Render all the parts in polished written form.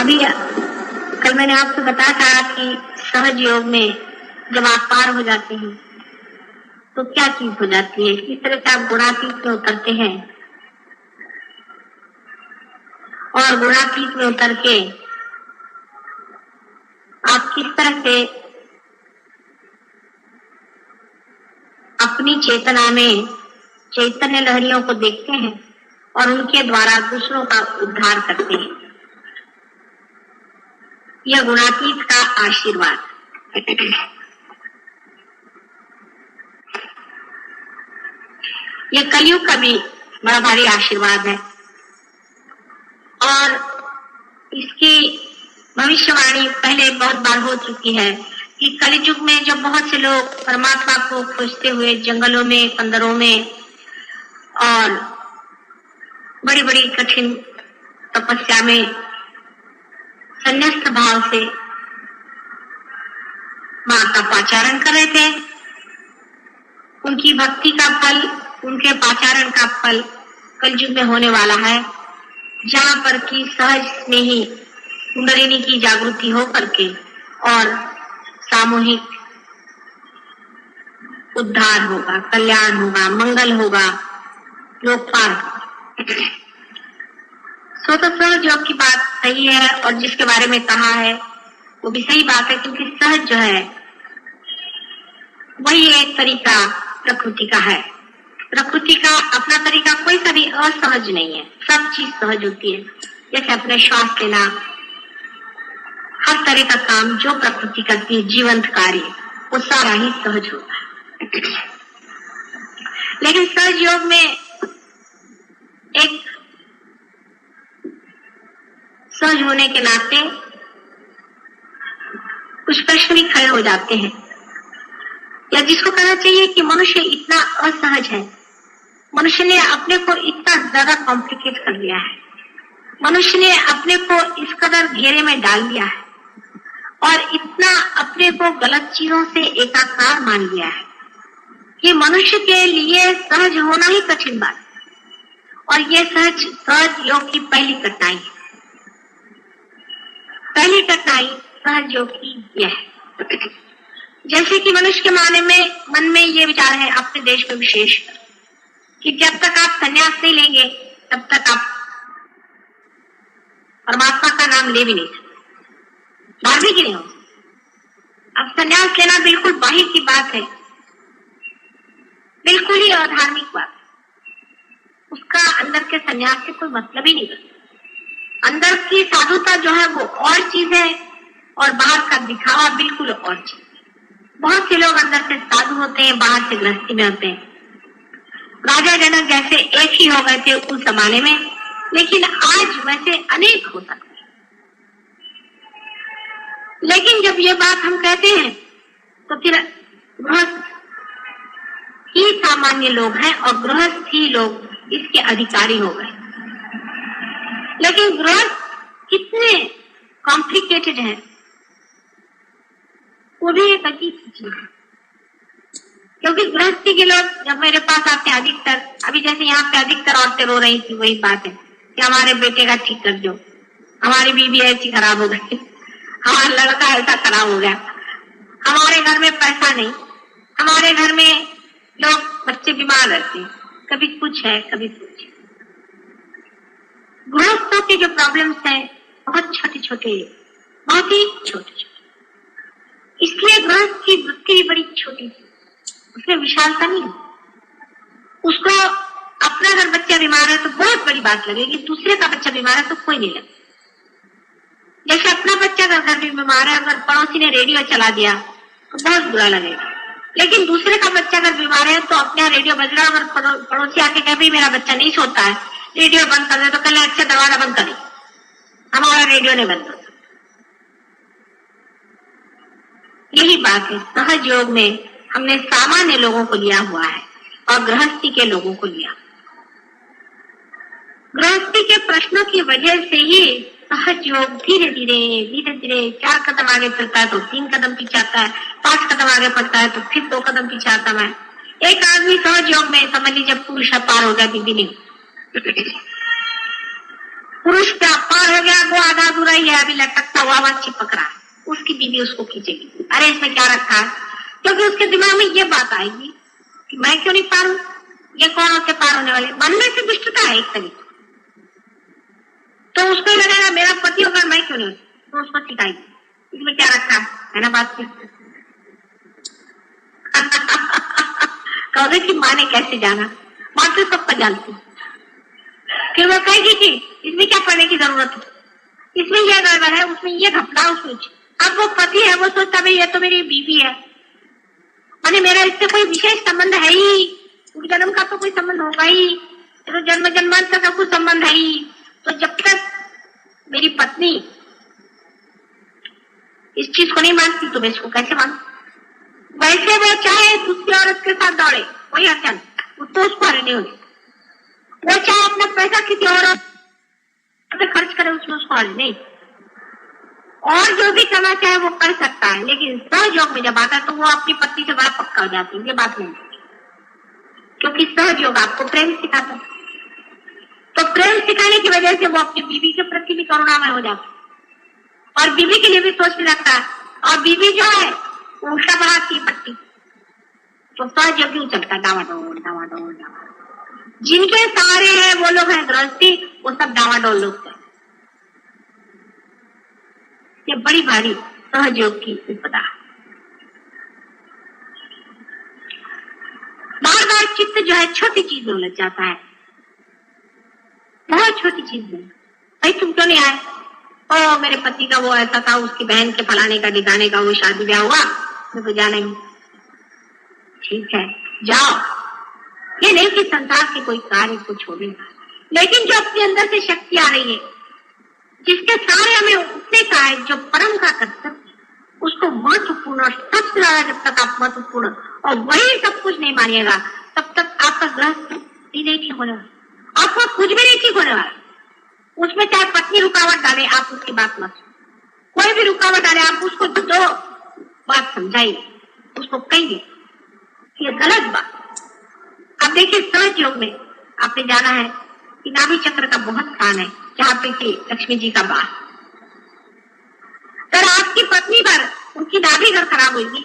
अभी कल मैंने आपको बताया था कि सहज योग में जब आप पार हो जाते हैं तो क्या चीज हो जाती है, किस तरह से आप गुणातीत में उतरते हैं और गुणातीत में उतर के आप किस तरह से अपनी चेतना में चैतन्य लहरियों को देखते हैं और उनके द्वारा दूसरों का उद्धार करते हैं। यह गुणातीत का आशीर्वाद। यह कलयुग का भी बड़ा भारी आशीर्वाद है और इसकी भविष्यवाणी पहले बहुत बार हो चुकी है कि कलयुग में जब बहुत से लोग परमात्मा को खोजते हुए जंगलों में, कंदरों में और बड़ी बड़ी कठिन तपस्या में संन्यास्त भाव से मां का पाचारण कर रहे थे, उनकी भक्ति का फल, उनके पाचारण का फल कलयुग में होने वाला है, जहां पर की सहज में ही कुंडलिनी की जागृति हो करके और सामूहिक उद्धार होगा, कल्याण होगा, मंगल होगा, लोक पार। सो तो सहज योग की बात सही है और जिसके बारे में कहा है वो भी सही बात है, क्योंकि सहज जो है वही एक तरीका प्रकृति का है। प्रकृति का अपना तरीका कोई सा भी असहज नहीं है, सब चीज सहज होती है। जैसे अपने श्वास लेना, हर तरह का काम जो प्रकृति करती है, जीवंत कार्य, वो सारा ही सहज होता है। लेकिन सहज योग में एक सहज होने के नाते कुछ प्रश्न भी खड़े हो जाते हैं, या जिसको कहना चाहिए कि मनुष्य इतना असहज है, मनुष्य ने अपने को इतना ज्यादा कॉम्प्लिकेट कर दिया है, मनुष्य ने अपने को इस कदर घेरे में डाल दिया है और इतना अपने को गलत चीजों से एकाकार मान लिया है कि मनुष्य के लिए सहज होना ही कठिन बात है। और ये सहज योग की पहली कठिनाई है। पहली कठिनाई सहज योग की यह है, जैसे कि मनुष्य के मन में ये विचार है, अपने देश में विशेष, कि जब तक आप संन्यास नहीं लेंगे तब तक आप परमात्मा का नाम ले भी नहीं सकते, धार्मिक ही नहीं हो। अब संन्यास लेना बिल्कुल बाहिर की बात है, बिल्कुल ही अधार्मिक बात, उसका अंदर के संन्यास से कोई मतलब ही नहीं बनता। अंदर की साधुता जो है वो और चीज है और बाहर का दिखावा बिल्कुल और चीज। बहुत से लोग अंदर से साधु होते हैं, बाहर से गृहस्थी में होते हैं। राजा जनक जैसे एक ही हो गए थे उस जमाने में, लेकिन आज वैसे अनेक हो सकते हैं। लेकिन जब ये बात हम कहते हैं तो फिर गृहस्थ ही सामान्य लोग हैं और गृहस्थ ही लोग इसके अधिकारी हो गए। लेकिन गृहस्थ कितने कॉम्प्लिकेटेड है, वो भी एक अजीब चीज है। क्योंकि गृहस्थी के लोग जब मेरे पास आते हैं, अधिकतर, अभी जैसे यहाँ पे अधिकतर औरतें रो रही थी, वही बात है कि हमारे बेटे का ठीक कर दो, हमारी बीवी ऐसी खराब हो गई, हमारा लड़का ऐसा खराब हो गया, हमारे घर में पैसा नहीं, हमारे घर में लोग बच्चे बीमार रहते हैं, कभी कुछ है कभी कुछ। गृहस्थों की जो प्रॉब्लम्स हैं बहुत छोटे छोटे, बहुत ही छोटे छोटे, इसलिए गृहस्थ की वृत्ति भी बड़ी छोटी थी, उसमें विशालता नहीं। उसको अपना अगर बच्चा बीमार है तो बहुत बड़ी बात लगेगी, दूसरे का बच्चा बीमार है तो कोई नहीं लगेगा। जैसे अपना बच्चा अगर घर में बीमार है, अगर पड़ोसी ने रेडियो चला दिया तो बहुत बुरा लगेगा, लेकिन दूसरे का बच्चा अगर बीमार है तो अपने यहाँ रेडियो बज रहा है, अगर पड़ोसी आके कहे भाई मेरा बच्चा नहीं सोता है, रेडियो बंद कर दे, तो कल अच्छा दरवाजा बंद करें, हमारा रेडियो नहीं बंद होता। यही बात है, सहज योग में हमने सामान्य लोगों को लिया हुआ है और गृहस्थी के लोगों को लिया। गृहस्थी के प्रश्नों की वजह से ही सहज योग धीरे धीरे 4 कदम आगे चलता है तो 3 कदम पीछे आता है, 5 कदम आगे बढ़ता है तो फिर 2 कदम पीछे आता है। एक आदमी सहज योग में समझ लीजिए पुरुष पार हो गया, दीदी नहीं। पुरुष का पार हो गया, वो आधा अधूरा ही है, अभी लटकता हुआ वहां चिपक रहा है, उसकी बीवी उसको खींचेगी, अरे इसमें क्या रखा है, क्योंकि उसके दिमाग में ये बात आएगी कि मैं क्यों नहीं पार हूं, ये कौन होते पार होने वाले। मन में से दुष्टता है एक तरीके, तो उसको लगेगा मेरा पति होगा मैं क्यों नहीं, तो उसको सिखाएगी इसमें क्या रखा है ना बात। कहोगे कि माँ ने कैसे जाना, माँ तो सबका जानती, फिर वो कहेगी कि इसमें क्या पढ़ने की जरूरत है, इसमें यह गड़बड़ है, उसमें ये घपला, उसमें। अब वो पति है, वो सोचता भाई ये तो मेरी बीवी है, मैंने मेरा इससे कोई विशेष संबंध है ही, जन्म का तो कोई संबंध होगा ही, तो जन्म जन्मांतर का कुछ संबंध है ही, तो जब तक मेरी पत्नी इस चीज को नहीं मानती तो मैं इसको कैसे मानू। वैसे वो चाहे दूसरी औरत के साथ दौड़े, कोई अड़चन, तो उसको हरे नहीं होगी, वो चाहे अपना पैसा किसी और खर्च करे, उसमें उसको हरे नहीं, और जो भी करना चाहे वो कर सकता है, लेकिन सहयोग में जब आता है तो वो अपनी पत्नी से बड़ा पक्का हो जाती है, ये बात नहीं, क्योंकि सहयोग आपको प्रेम सिखाता है, तो प्रेम सिखाने की वजह से वो अपनी बीवी के प्रति भी करुणामय हो जाता है, और बीवी के लिए भी सोचने लगता है, और बीवी जो है वो उल्टा बढ़ाती है पट्टी, तो सहयोग क्यों चलता है, डावाडोल डावाडोल डावाडोल। जिनके सहारे हैं वो लोग हैं गृहस्थी, वो सब डावाडोल लोग हैं। ये बड़ी भारी सहयोग की विपदा। बार बार चित्त जो है छोटी चीज में उलझ जाता है, बहुत छोटी चीज में, भाई तुम क्यों नहीं आए, ओ मेरे पति का वो ऐसा था, उसकी बहन के फलाने का दिखाने का वो शादी ब्याह हुआ, मेरे को जाना नहीं, ठीक है जाओ। ये नहीं कि संसार के कोई कार्य को छोड़ेगा, लेकिन जो अपने अंदर से शक्ति आ रही है, जिसके सारे हमें उठने का है, जो परम का कर्तव्य, उसको महत्वपूर्ण, और सबसे ज्यादा जब तक आप महत्वपूर्ण और वही सब कुछ नहीं मानिएगा, तब तक आपका गृहस्थ नहीं ठीक होने वाला, आपका कुछ भी नहीं ठीक होने वाला। उसमें चाहे पत्नी रुकावट डाले, आप उसकी बात मत, कोई भी रुकावट डाले, आप उसको दो बात समझाइए, उसको कहिए ये गलत बात। अब देखिए सहज योग में आपने जाना है कि नाभि चक्र का बहुत स्थान है, जहाँ पे कि लक्ष्मी जी का वास। अगर आपकी पत्नी पर उनकी नाभि अगर खराब होगी,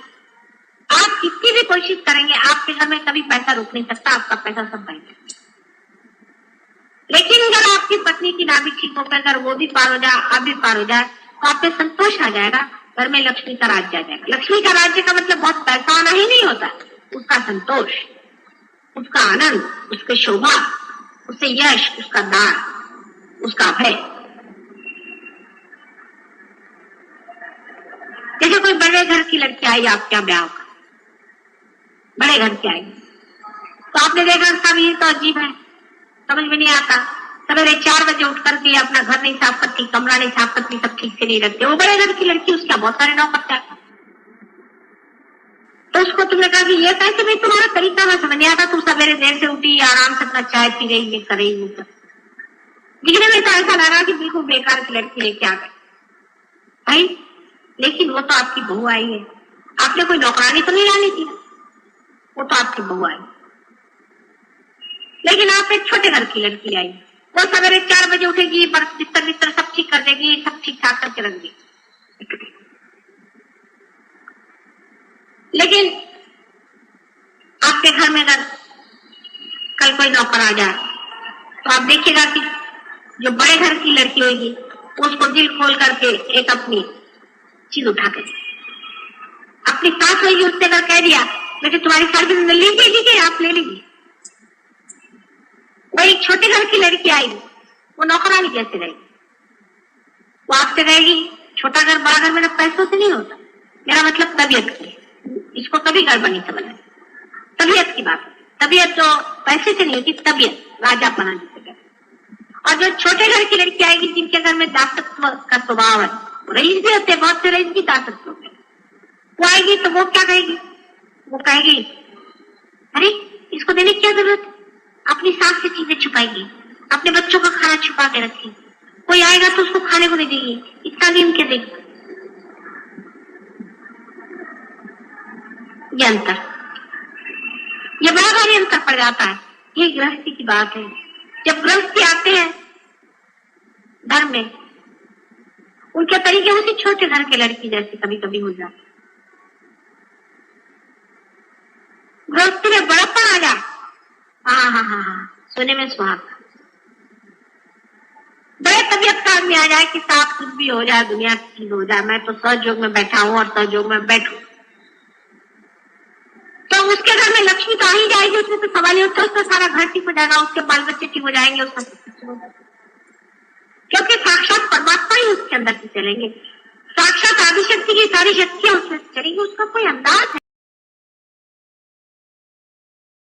आप कितनी भी कोशिश करेंगे, आपके घर में कभी पैसा रुक नहीं सकता, आपका पैसा सब बह जाएगा। लेकिन अगर आपकी पत्नी की नाभि ठीक होकर अगर वो भी पार हो जाए, आप भी पार हो जाए, तो आप पे संतोष आ जाएगा, घर में लक्ष्मी का राज्य आ जाएगा। लक्ष्मी का राज्य का मतलब बहुत पैसा आना ही नहीं होता, उसका संतोष, उसका आनंद, उसकी शोभा, उससे यश, उसका दान, उसका भय। जैसे कोई बड़े घर की लड़की आई आपके ब्याह का, बड़े घर की आई, तो आपने देखा सब ये तो अजीब है, समझ में नहीं आता, सवेरे 4 बजे उठ करके अपना घर नहीं साफ करती, कमरा नहीं साफ करती, सब ठीक से नहीं रखते, वो बड़े घर की लड़की, उसका बहुत सारे नौकर चाकर। तो उसको तुमने कहा कि ये कैसे, भाई तुम्हारा तरीका में समझ नहीं आता, तुम सवेरे देर से उठी, आराम से अपना चाय पी रही, ये कर रही, दिखने में तो ऐसा लगा कि बिल्कुल बेकार की लड़की लेके आ गई भाई, लेकिन वो तो आपकी बहू आई है, आपने कोई नौकरानी तो नहीं डाली थी, वो तो आपकी बहू आई। लेकिन आप एक छोटे घर की लड़की आई, वो सवेरे 4 बजे उठेगी, बिस्तर बिस्तर सब ठीक कर देगी, सब ठीक ठाक करके रख देगी। लेकिन आपके घर में अगर कल कोई नौकर आ जाए, तो आप देखिएगा कि जो बड़े घर की लड़की होगी, उसको दिल खोल करके एक अपनी चीज उठा के, अपनी सास होगी, उससे अगर कह दिया लेकिन तुम्हारी सर्विस में लीजिए, आप ले लीजिए। वही छोटे घर की लड़की आएगी, वो नौकरानी कैसे रहेगी, वो आपसे कहेगी छोटा घर बड़ा घर मेरा पैसों से नहीं होता, मेरा मतलब तबीयत की, इसको कभी गड़बड़ नहीं समझना, तबीयत की बात, तबीयत तो पैसे से नहीं होती, तबीयत राजा बना जिसे। और जो छोटे घर की लड़की आएगी, जिनके घर में दासत्व का स्वभाव है, रईस भी होते, बहुत से रईस भी दासत्व होते, वो आएगी तो वो क्या कहेगी, वो कहेगी अरे इसको देने की क्या जरूरत है, अपनी सास से चीजें छुपाएगी, अपने बच्चों का खाना छुपा के रखेगी, कोई आएगा तो उसको खाने को नहीं देगी, इतना दिन के देगी। ये अंतर, ये बड़ा भारी अंतर पड़ जाता है। ये गृहस्थी की बात है। जब गृहस्थी आते हैं धर्म में उनके तरीके उसी छोटे घर के लड़की जैसे कभी कभी हो जाते। गृहस्थी में बड़प्पन आ जाए, हाँ, सोने में सुहागा। बड़े तबियत का आदमी आ जाए कि साफ कुछ भी हो जाए, दुनिया की चीज हो जाए, मैं तो सहयोग में बैठा हूं और सहयोग में बैठू, तो उसके घर में लक्ष्मी तो आ ही जाएगी। उसमें तो सवाल होता है, उसका सारा घर ठीक हो जाएगा, उसके बाल बच्चे ठीक हो जाएंगे, उसका सब कुछ हो जाएगा, क्योंकि साक्षात परमात्मा ही उसके अंदर से चलेंगे। साक्षात आदिशक्ति की सारी शक्तियां उसमें चलेंगी, उसका कोई अंदाज है।